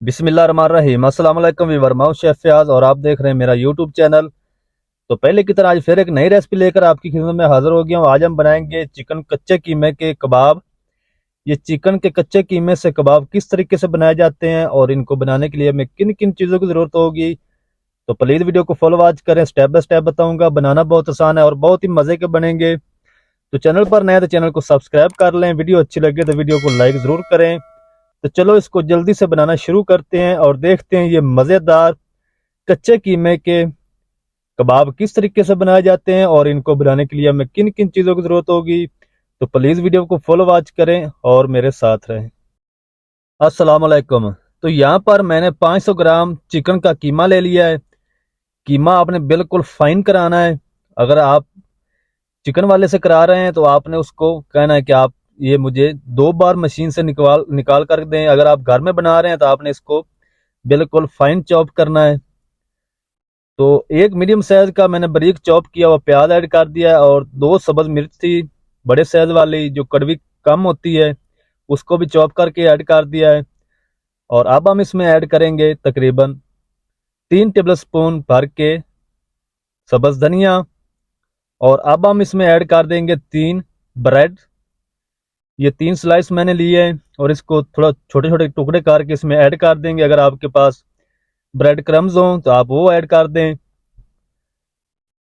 बिस्मिल्लाहिर्रहमानिर्रहीम। अस्सलाम वालेकुम व्यूअर, मैं हूं शेफ फयाज और आप देख रहे हैं मेरा यूट्यूब चैनल। तो पहले की तरह आज फिर एक नई रेसिपी लेकर आपकी खिदमत में हाजिर हो गया हूं। आज हम बनाएंगे चिकन कच्चे कीमे के कबाब। ये चिकन के कच्चे कीमे से कबाब किस तरीके से बनाए जाते हैं और इनको बनाने के लिए हमें किन किन चीज़ों की ज़रूरत होगी, तो प्लीज़ वीडियो को फॉलो वॉच करें। स्टेप बाय स्टेप बताऊंगा। बनाना बहुत आसान है और बहुत ही मज़े के बनेंगे। तो चैनल पर नए तो चैनल को सब्सक्राइब कर लें। वीडियो अच्छी लगे तो वीडियो को लाइक ज़रूर करें। तो चलो इसको जल्दी से बनाना शुरू करते हैं और देखते हैं ये मज़ेदार कच्चे कीमे के कबाब किस तरीके से बनाए जाते हैं और इनको बनाने के लिए हमें किन किन चीज़ों की ज़रूरत होगी। तो प्लीज़ वीडियो को फॉलो वॉच करें और मेरे साथ रहें। अस्सलाम वालेकुम। तो यहाँ पर मैंने 500 ग्राम चिकन का कीमा ले लिया है। कीमा आपने बिल्कुल फाइन कराना है। अगर आप चिकन वाले से करा रहे हैं तो आपने उसको कहना है कि आप ये मुझे 2 बार मशीन से निकाल निकाल कर दें। अगर आप घर में बना रहे हैं तो आपने इसको बिल्कुल फाइन चॉप करना है। तो एक मीडियम साइज का मैंने बारीक चॉप किया हुआ प्याज ऐड कर दिया है और 2 सब्ज मिर्च थी बड़े साइज वाली जो कड़वी कम होती है, उसको भी चॉप करके ऐड कर दिया है। और अब हम इसमें ऐड करेंगे तकरीबन 3 टेबल स्पून भर के सब्ज धनिया। और अब हम इसमें ऐड कर देंगे 3 ब्रेड। ये 3 स्लाइस मैंने लिए हैं और इसको थोड़ा छोटे छोटे टुकड़े करके इसमें ऐड कर देंगे। अगर आपके पास ब्रेड क्रम्स हो तो आप वो ऐड कर दें।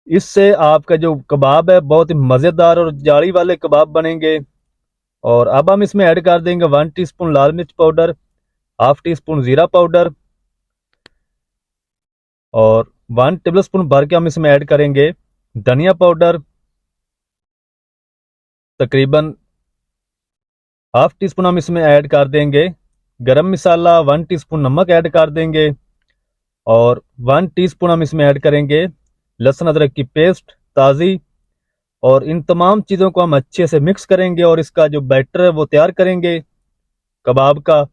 इससे आपका जो कबाब है बहुत ही मज़ेदार और जाली वाले कबाब बनेंगे। और अब हम इसमें ऐड कर देंगे 1 टीस्पून लाल मिर्च पाउडर, हाफ टी स्पून ज़ीरा पाउडर और 1 टेबल स्पून भर के हम इसमें ऐड करेंगे धनिया पाउडर। तकरीबन हाफ टी स्पून हम इसमें ऐड कर देंगे गरम मसाला, 1 टीस्पून नमक ऐड कर देंगे और 1 टीस्पून हम इसमें ऐड करेंगे लहसुन अदरक की पेस्ट ताज़ी। और इन तमाम चीज़ों को हम अच्छे से मिक्स करेंगे और इसका जो बैटर है वो तैयार करेंगे कबाब का।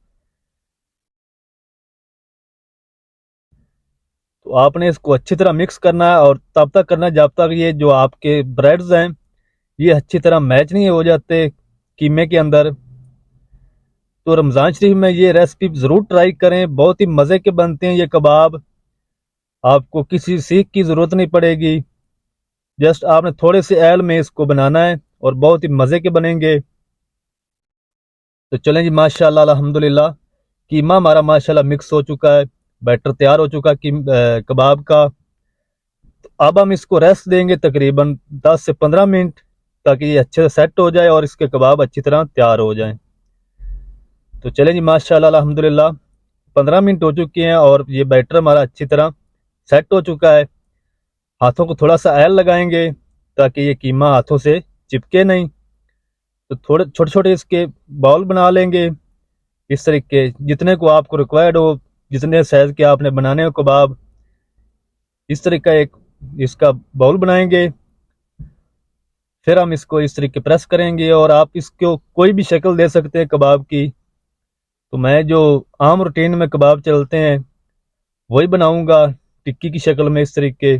तो आपने इसको अच्छी तरह मिक्स करना है और तब तक करना है जब तक ये जो आपके ब्रेड्स हैं ये अच्छी तरह मैच नहीं हो जाते कीमे के अंदर। तो रमज़ान शरीफ में ये रेसिपी ज़रूर ट्राई करें, बहुत ही मज़े के बनते हैं ये कबाब। आपको किसी सीख की ज़रूरत नहीं पड़ेगी। जस्ट आपने थोड़े से ऑयल में इसको बनाना है और बहुत ही मज़े के बनेंगे। तो चलें जी, माशाल्लाह अल्हम्दुलिल्लाह कीमा हमारा माशाल्लाह मिक्स हो चुका है, बैटर तैयार हो चुका है कबाब का। तो अब हम इसको रेस्ट देंगे तकरीबन 10 से 15 मिनट ताकि ये अच्छे से सेट हो जाए और इसके कबाब अच्छी तरह तैयार हो जाएं। तो चलें जी, माशाल्लाह अल्हम्दुलिल्लाह 15 मिनट हो चुके हैं और ये बैटर हमारा अच्छी तरह सेट हो चुका है। हाथों को थोड़ा सा ऑयल लगाएंगे ताकि ये कीमा हाथों से चिपके नहीं। तो थोड़े छोटे छोटे इसके बाउल बना लेंगे इस तरीके, जितने को आपको रिक्वायर्ड हो, जितने साइज के आपने बनाने हो कबाब, इस तरह का एक इसका बाउल बनाएंगे। फिर हम इसको इस तरीके प्रेस करेंगे और आप इसको कोई भी शक्ल दे सकते हैं कबाब की। तो मैं जो आम रूटीन में कबाब चलते हैं वही बनाऊंगा टिक्की की शक्ल में इस तरीके।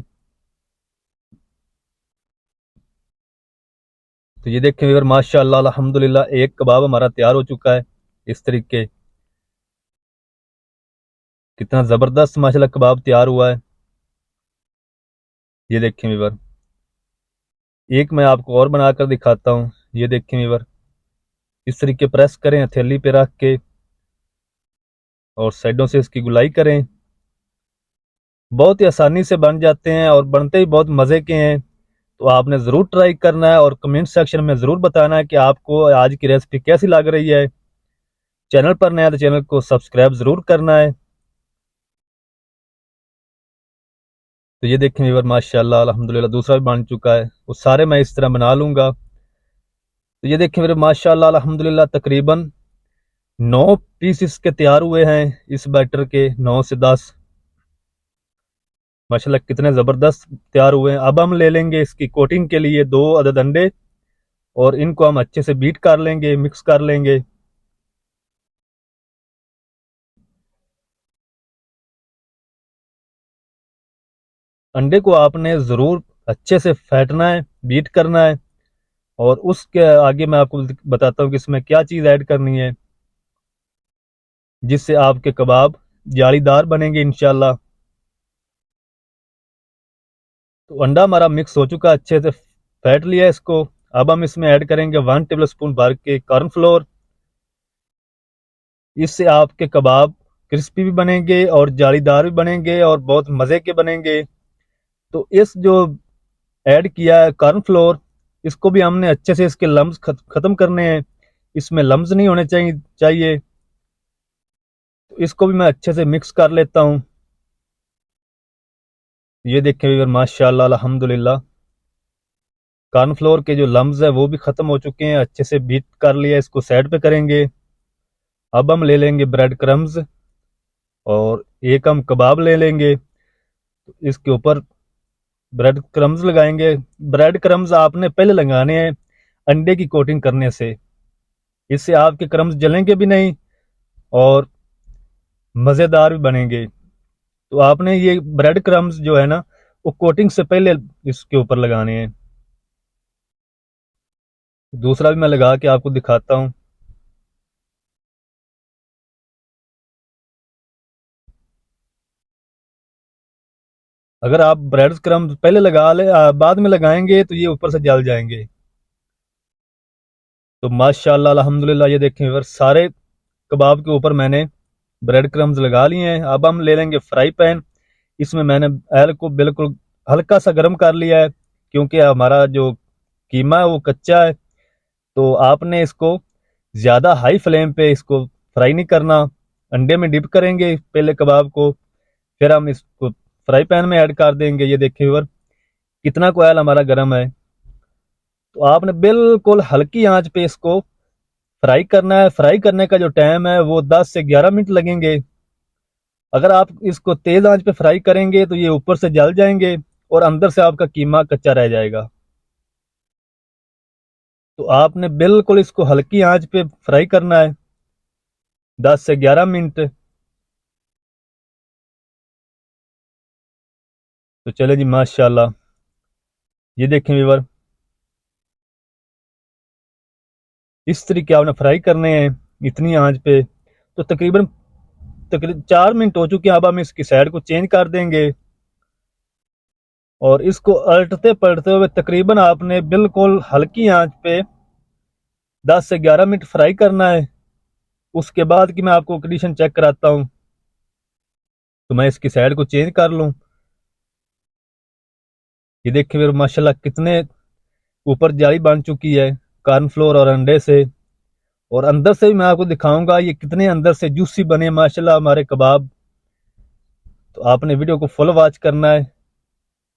तो ये देखें अगर माशाल्लाह अल्हम्दुलिल्लाह एक कबाब हमारा तैयार हो चुका है इस तरीके। कितना ज़बरदस्त माशाल्लाह कबाब तैयार हुआ है। ये देखें व्यूअर, एक मैं आपको और बनाकर दिखाता हूँ। ये देखें व्यूअर, इस तरीके प्रेस करें हथेली पे रख के और साइडों से इसकी गुलाई करें। बहुत ही आसानी से बन जाते हैं और बनते ही बहुत मज़े के हैं। तो आपने ज़रूर ट्राई करना है और कमेंट सेक्शन में ज़रूर बताना है कि आपको आज की रेसिपी कैसी लग रही है। चैनल पर नया तो चैनल को सब्सक्राइब ज़रूर करना है। तो ये देखें व्यूअर, माशाल्लाह अल्हम्दुलिल्लाह दूसरा भी बन चुका है। वो सारे मैं इस तरह बना लूँगा। तो ये देखें व्यूअर, माशाल्लाह अल्हम्दुलिल्लाह तकरीबन 9 पीस इसके तैयार हुए हैं इस बैटर के, 9 से 10 माशाल्लाह कितने ज़बरदस्त तैयार हुए हैं। अब हम ले लेंगे इसकी कोटिंग के लिए 2 अदद अंडे और इनको हम अच्छे से बीट कर लेंगे, मिक्स कर लेंगे। अंडे को आपने ज़रूर अच्छे से फेंटना है, बीट करना है। और उसके आगे मैं आपको बताता हूँ कि इसमें क्या चीज़ ऐड करनी है जिससे आपके कबाब जालीदार बनेंगे इंशाल्लाह। तो अंडा हमारा मिक्स हो चुका, अच्छे से फेंट लिया इसको। अब हम इसमें ऐड करेंगे 1 टेबल स्पून भर के कॉर्नफ्लोर। इससे आपके कबाब क्रिस्पी भी बनेंगे और जालीदार भी बनेंगे और बहुत मज़े के बनेंगे। तो इस जो ऐड किया है कॉर्नफ्लोर, इसको भी हमने अच्छे से इसके लम्स ख़त्म करने हैं। इसमें लम्स नहीं होने चाहिए। तो इसको भी मैं अच्छे से मिक्स कर लेता हूँ। ये देखें व्यूअर, माशाल्लाह अल्हम्दुलिल्लाह, कॉर्नफ्लोर के जो लम्स है वो भी ख़त्म हो चुके हैं, अच्छे से बीट कर लिया। इसको साइड पे करेंगे। अब हम ले लेंगे ब्रेड क्रम्स और एक हम कबाब ले लेंगे। तो इसके ऊपर ब्रेड क्रम्स लगाएंगे। ब्रेड क्रम्स आपने पहले लगाने हैं अंडे की कोटिंग करने से। इससे आपके क्रम्स जलेंगे भी नहीं और मज़ेदार भी बनेंगे। तो आपने ये ब्रेड क्रम्स जो है ना, वो कोटिंग से पहले इसके ऊपर लगाने हैं। दूसरा भी मैं लगा के आपको दिखाता हूँ। अगर आप ब्रेड क्रम्स पहले लगा ले बाद में लगाएंगे तो ये ऊपर से जल जाएंगे। तो माशाल्लाह अल्हम्दुलिल्लाह, ये देखें व्यूअर, सारे कबाब के ऊपर मैंने ब्रेड क्रम्स लगा लिए हैं। अब हम ले लेंगे फ्राई पैन। इसमें मैंने ऑयल को बिल्कुल हल्का सा गर्म कर लिया है, क्योंकि हमारा जो कीमा है वो कच्चा है। तो आपने इसको ज़्यादा हाई फ्लेम पे इसको फ्राई नहीं करना। अंडे में डिप करेंगे पहले कबाब को, फिर हम इसको फ्राई पैन में ऐड कर देंगे। ये देखिए व्यूअर, कितना को ऑयल हमारा गर्म है। तो आपने बिल्कुल हल्की आंच पे इसको फ्राई करना है। फ्राई करने का जो टाइम है वो 10 से 11 मिनट लगेंगे। अगर आप इसको तेज आंच पे फ्राई करेंगे तो ये ऊपर से जल जाएंगे और अंदर से आपका कीमा कच्चा रह जाएगा। तो आपने बिल्कुल इसको हल्की आंच पे फ्राई करना है 10 से 11 मिनट। तो चले जी, माशाल्लाह, ये देखें व्यूअर, इस तरीके आपने फ्राई करने हैं इतनी आंच पे। तो तकरीबन 4 मिनट हो चुके हैं। अब हम इसकी साइड को चेंज कर देंगे और इसको अलटते पलटते हुए तकरीबन आपने बिल्कुल हल्की आंच पे 10 से 11 मिनट फ्राई करना है। उसके बाद की मैं आपको कंडीशन चेक कराता हूँ। तो मैं इसकी साइड को चेंज कर लूँ। ये देखिए फिर माशाल्लाह कितने ऊपर जाली बन चुकी है कॉर्नफ्लोर और अंडे से। और अंदर से भी मैं आपको दिखाऊंगा ये कितने अंदर से जूसी बने माशाल्लाह हमारे कबाब। तो आपने वीडियो को फुल वॉच करना है,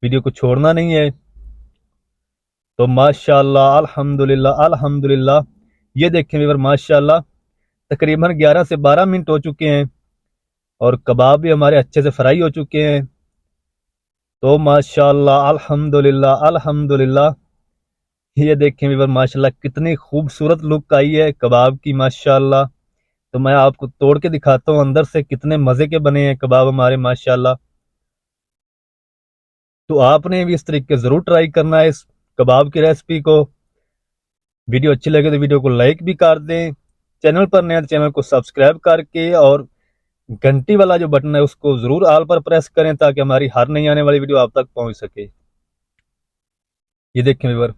वीडियो को छोड़ना नहीं है। तो माशाल्लाह अल्हम्दुलिल्लाह अल्हम्दुलिल्लाह, ये देखें व्यूअर, माशाल्लाह तकरीबन 11 से 12 मिनट हो चुके हैं और कबाब भी हमारे अच्छे से फ्राई हो चुके हैं। तो माशाल्लाह अल्हम्दुलिल्लाह अल्हम्दुलिल्लाह, ये देखें व्यूअर, माशाल्लाह कितनी खूबसूरत लुक आई है कबाब की माशाल्लाह। तो मैं आपको तोड़ के दिखाता हूँ अंदर से कितने मज़े के बने हैं कबाब हमारे माशाल्लाह। तो आपने भी इस तरीके ज़रूर ट्राई करना है इस कबाब की रेसिपी को। वीडियो अच्छी लगे तो वीडियो को लाइक भी कर दें। चैनल पर नए तो चैनल को सब्सक्राइब करके और घंटी वाला जो बटन है उसको ज़रूर ऑल पर प्रेस करें, ताकि हमारी हर नई आने वाली वीडियो आप तक पहुंच सके। ये देखें व्यूअर,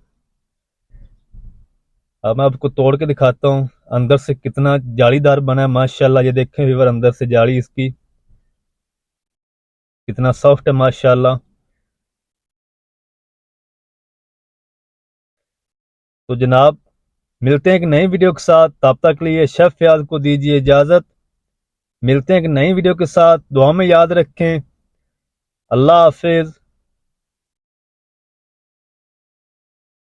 अब मैं आपको तोड़ के दिखाता हूँ अंदर से कितना जालीदार बना है माशाल्लाह। ये देखें व्यूअर, अंदर से जाली इसकी कितना सॉफ्ट है माशाल्लाह। तो जनाब, मिलते हैं एक नई वीडियो के साथ। तब तक के लिए शेफ फयाज को दीजिए इजाज़त। मिलते हैं एक नई वीडियो के साथ। दुआ में याद रखें। अल्लाह हाफिज़।